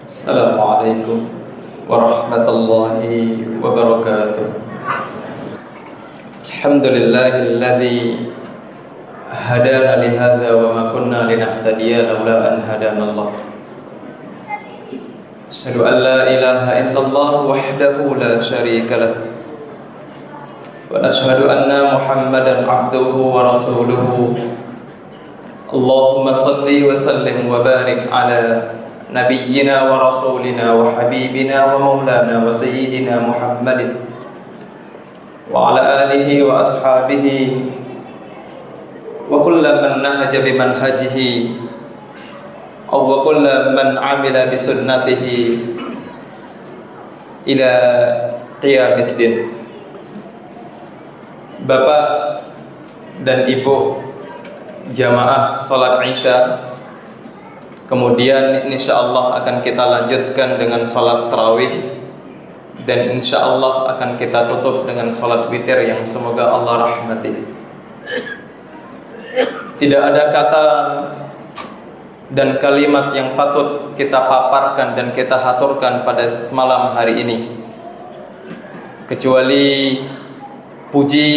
Assalamualaikum warahmatullahi wabarakatuh. Alhamdulillahilladzi hadana li hadza wa ma kunna linahtadiya laula an hadanallah. Asyhadu an la ilaha illallah wahdahu la syarika lah. Wa asyhadu anna Muhammadan abduhu wa rasuluhu. Allahumma salli wa sallim wa barik ala nabiyyina wa rasulina wa habibina wa maulana wa sayyidina Muhammadin wa ala alihi wa ashabihi wa kulla man nahaja bimanhajihi aw wa kulla man amila bisunnatihi ila qiyamiddin. Bapak dan Ibu jamaah salat Isya, kemudian insyaallah akan kita lanjutkan dengan salat tarawih, dan insyaallah akan kita tutup dengan salat witir yang semoga Allah rahmati. Tidak ada kata dan kalimat yang patut kita paparkan dan kita haturkan pada malam hari ini kecuali puji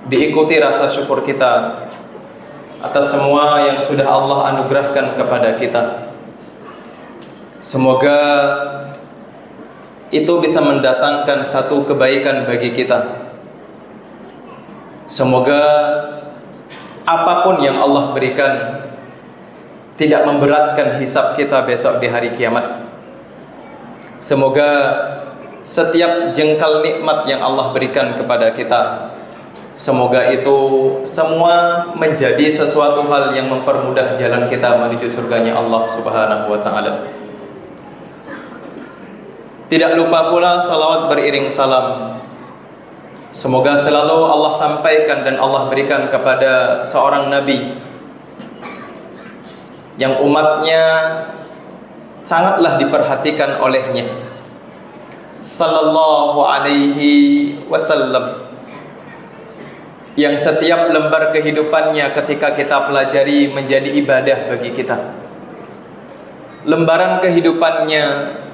diikuti rasa syukur kita atas semua yang sudah Allah anugerahkan kepada kita. Semoga itu bisa mendatangkan satu kebaikan bagi kita. Semoga apapun yang Allah berikan tidak memberatkan hisab kita besok di hari kiamat. Semoga setiap jengkal nikmat yang Allah berikan kepada kita, semoga itu semua menjadi sesuatu hal yang mempermudah jalan kita menuju surganya Allah Subhanahu wa ta'ala. Tidak lupa pula salawat beriring salam, semoga selalu Allah sampaikan dan Allah berikan kepada seorang Nabi yang umatnya sangatlah diperhatikan olehnya, sallallahu alaihi wasallam, yang setiap lembar kehidupannya ketika kita pelajari menjadi ibadah bagi kita. Lembaran kehidupannya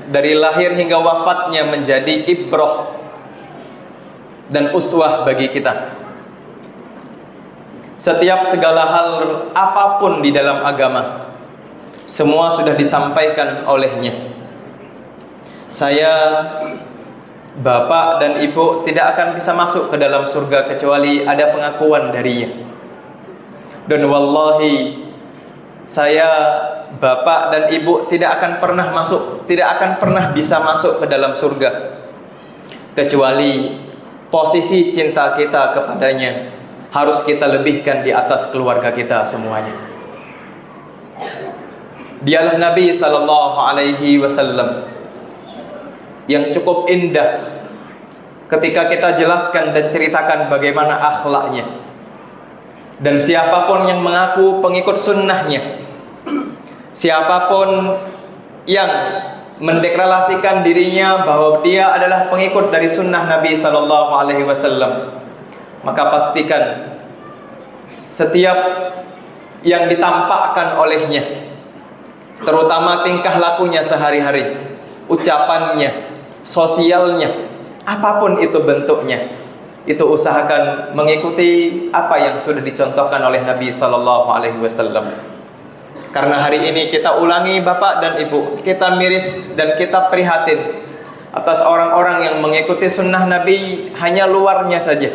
dari lahir hingga wafatnya menjadi ibrah dan uswah bagi kita. Setiap segala hal apapun di dalam agama, semua sudah disampaikan olehnya. Saya, Bapak dan Ibu tidak akan bisa masuk ke dalam surga kecuali ada pengakuan darinya. Dan wallahi, saya, Bapak dan Ibu tidak akan pernah masuk, tidak akan pernah bisa masuk ke dalam surga kecuali posisi cinta kita kepadanya harus kita lebihkan di atas keluarga kita semuanya. Dialah Nabi sallallahu alaihi wasallam yang cukup indah ketika kita jelaskan dan ceritakan bagaimana akhlaknya. Dan siapapun yang mengaku pengikut sunnahnya, siapapun yang mendeklarasikan dirinya bahwa dia adalah pengikut dari sunnah Nabi sallallahu alaihi wasallam, maka pastikan setiap yang ditampakkan olehnya, terutama tingkah lakunya sehari-hari, ucapannya, sosialnya, apapun itu bentuknya, itu usahakan mengikuti apa yang sudah dicontohkan oleh Nabi sallallahu alaihi wasallam. Karena hari ini kita ulangi, Bapak dan Ibu, kita miris dan kita prihatin atas orang-orang yang mengikuti sunnah Nabi hanya luarnya saja,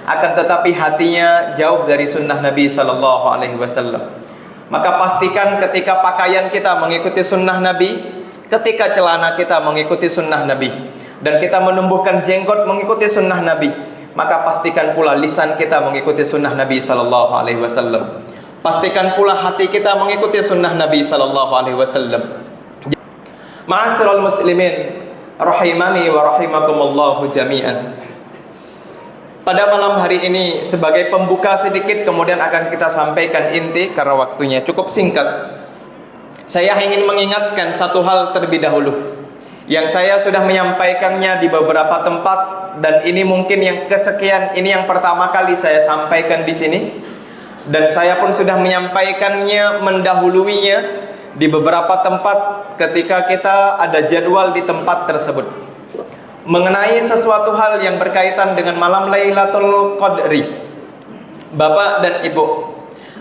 akan tetapi hatinya jauh dari sunnah Nabi sallallahu alaihi wasallam. Maka pastikan ketika pakaian kita mengikuti sunnah Nabi, ketika celana kita mengikuti sunnah Nabi, dan kita menumbuhkan jenggot mengikuti sunnah Nabi, maka pastikan pula lisan kita mengikuti sunnah Nabi sallallahu alaihi wasallam. Pastikan pula hati kita mengikuti sunnah Nabi sallallahu alaihi wasallam. Ma'asyiral muslimin rahimani wa rahimakumullah jami'an. Pada malam hari ini sebagai pembuka sedikit, kemudian akan kita sampaikan inti karena waktunya cukup singkat. Saya ingin mengingatkan satu hal terlebih dahulu yang saya sudah menyampaikannya di beberapa tempat, dan ini mungkin yang kesekian, ini yang pertama kali saya sampaikan di sini, dan saya pun sudah menyampaikannya mendahuluinya di beberapa tempat ketika kita ada jadwal di tempat tersebut mengenai sesuatu hal yang berkaitan dengan malam Lailatul Qadri. Bapak dan Ibu,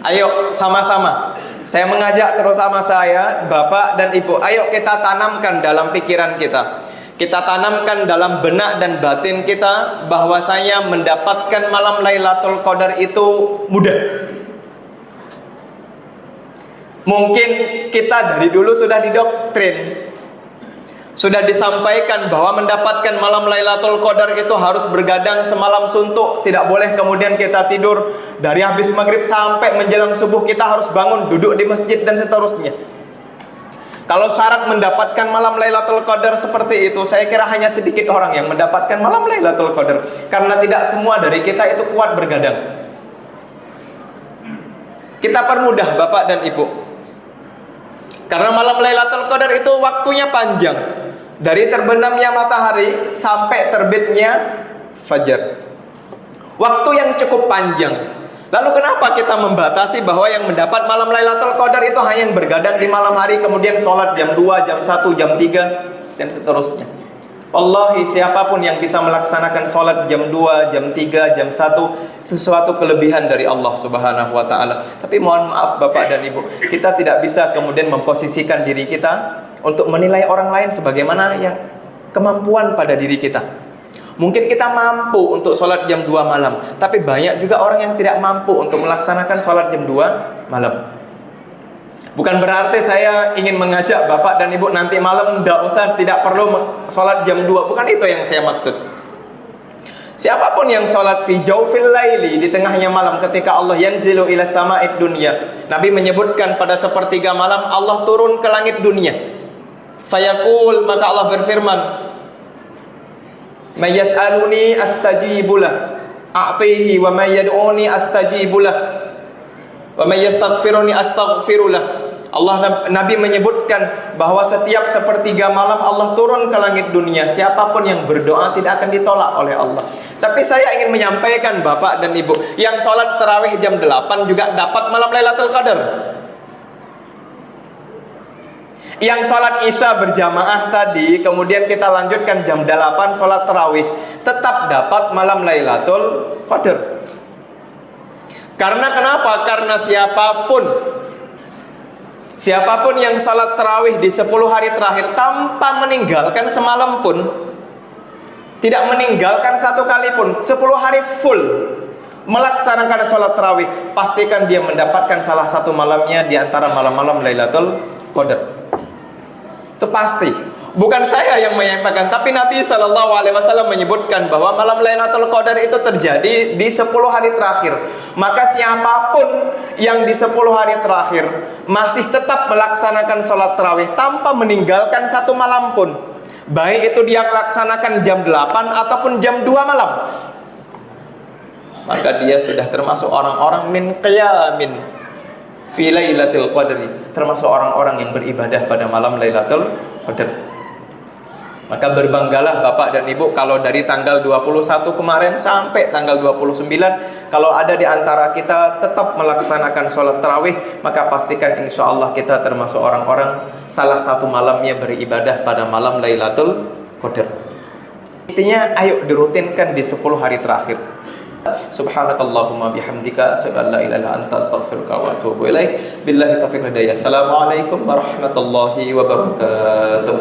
ayo sama-sama, saya mengajak terutama saya, Bapak dan Ibu, ayo kita tanamkan dalam pikiran kita, kita tanamkan dalam benak dan batin kita bahwasanya mendapatkan malam Lailatul Qadar itu mudah. Mungkin kita dari dulu sudah didoktrin, sudah disampaikan bahwa mendapatkan malam Lailatul Qadar itu harus bergadang semalam suntuk, tidak boleh kemudian kita tidur dari habis maghrib sampai menjelang subuh kita harus bangun duduk di masjid dan seterusnya. Kalau syarat mendapatkan malam Lailatul Qadar seperti itu, saya kira hanya sedikit orang yang mendapatkan malam Lailatul Qadar, karena tidak semua dari kita itu kuat bergadang. Kita permudah Bapak dan Ibu, karena malam Lailatul Qadar itu waktunya panjang, dari terbenamnya matahari sampai terbitnya fajar. Waktu yang cukup panjang. Lalu kenapa kita membatasi bahwa yang mendapat malam Lailatul Qadar itu hanya yang bergadang di malam hari, kemudian sholat jam 2, jam 1, jam 3 dan seterusnya? Wallahi, siapapun yang bisa melaksanakan sholat jam 2, jam 3, jam 1, sesuatu kelebihan dari Allah Subhanahu wa ta'ala. Tapi mohon maaf Bapak dan Ibu, kita tidak bisa kemudian memposisikan diri kita untuk menilai orang lain sebagaimana yang kemampuan pada diri kita. Mungkin kita mampu untuk sholat jam 2 malam, tapi banyak juga orang yang tidak mampu untuk melaksanakan sholat jam 2 malam. Bukan berarti saya ingin mengajak Bapak dan Ibu nanti malam tidak perlu sholat jam 2. Bukan itu yang saya maksud. Siapapun yang sholat fi jawfil laili, di tengahnya malam, ketika Allah yanzilu ila sama'id dunya, Nabi menyebutkan pada sepertiga malam Allah turun ke langit dunia. Fayaqul, maka Allah berfirman, may yas'aluni astajibulah, a'tihi wa may yad'uni astajibulah, wa may yastaghfiruni astaghfirullah. Nabi menyebutkan bahwa setiap sepertiga malam Allah turun ke langit dunia. Siapapun yang berdoa tidak akan ditolak oleh Allah. Tapi saya ingin menyampaikan Bapak dan Ibu, yang sholat tarawih jam 8 juga dapat malam Lailatul Qadar. Yang sholat isya berjamaah tadi, kemudian kita lanjutkan jam 8 sholat tarawih, tetap dapat malam Lailatul Qadar. Karena kenapa? Karena siapapun yang salat tarawih di 10 hari terakhir tanpa meninggalkan semalam pun, tidak meninggalkan satu kali pun, 10 hari full melaksanakan salat tarawih, pastikan dia mendapatkan salah satu malamnya di antara malam-malam Lailatul Qadar. Itu pasti. Bukan saya yang menyampaikan, tapi Nabi SAW menyebutkan bahwa malam Lailatul Qadar itu terjadi di 10 hari terakhir. Maka siapapun yang di 10 hari terakhir masih tetap melaksanakan sholat tarawih tanpa meninggalkan satu malam pun, baik itu dia laksanakan jam 8 ataupun jam 2 malam, maka dia sudah termasuk orang-orang min qiyamin fi lailatul qadri, termasuk orang-orang yang beribadah pada malam Lailatul Qadar. Maka berbanggalah Bapak dan Ibu kalau dari tanggal 21 kemarin sampai tanggal 29, kalau ada di antara kita tetap melaksanakan sholat tarawih, maka pastikan insya Allah kita termasuk orang-orang salah satu malamnya beribadah pada malam Lailatul Qadar. Intinya ayo dirutinkan di 10 hari terakhir. Subhanakallahumma bihamdika asyhadu an la ilaha illa anta astaghfiruka wa atubu ilaik. Billahi taufiq hidayah. Assalamualaikum warahmatullahi wabarakatuh.